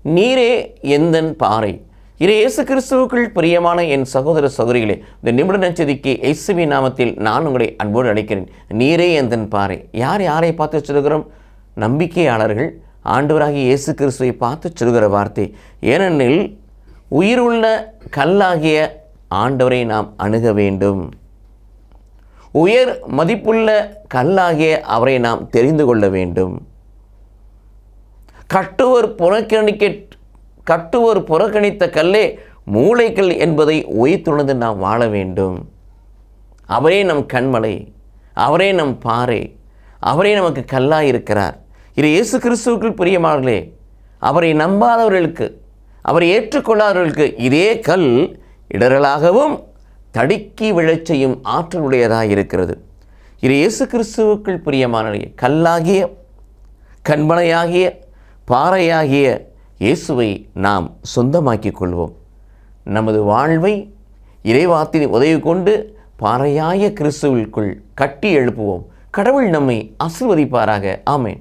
நீரே எந்தன் பாறை. இயேசு கிறிஸ்துவுக்குள் பிரியமான என் சகோதர சகோதரிகளே, இந்த நிமிட நச்சதிக்கு இயேசுவின் நாமத்தில் நான் உங்களை அன்போடு அழைக்கிறேன். நீரே எந்தன் பாறை. யாரை பார்த்து சொல்கிறோம்? நம்பிக்கையாளர்கள் ஆண்டவராகிய இயேசு கிறிஸ்துவை பார்த்து சொல்கிற வார்த்தை. ஏனெனில் உயிருள்ள கல்லாகிய ஆண்டவரை நாம் அணுக வேண்டும். உயர் மதிப்புள்ள கல்லாகிய அவரை நாம் தெரிந்து கொள்ள வேண்டும். கட்டுவர் புறக்கணித்த கல்லே மூளைக்கல் என்பதை உயிர்த்துணர்ந்து நாம் வாழ வேண்டும். அவரே நம் கண்மலை, அவரே நம் பாறை, அவரே நமக்கு கல்லாய் இருக்கிறார். இது இயேசு கிறிஸ்துவுக்குள் பிரியமானவர்களே, அவரை நம்பாதவர்களுக்கு, அவரை ஏற்றுக்கொள்ளாதவர்களுக்கு இதே கல் இடரலாகவும் தடுக்கி விழச் செய்யும் ஆற்றலுடையதாக இருக்கிறது. இது இயேசு கிறிஸ்துவுக்குள் பிரியமானவர்களே, கல்லாகிய கண்மலையாகிய பாறையாகிய இயேசுவை நாம் சொந்தமாக்கிக் கொள்வோம். நமது வாழ்வை இறைவார்த்தையின் உதவி கொண்டு பாறையாய கிறிஸ்துவுக்குள் கட்டி எழுப்புவோம். கடவுள் நம்மை ஆசீர்வதிப்பாராக. ஆமென்.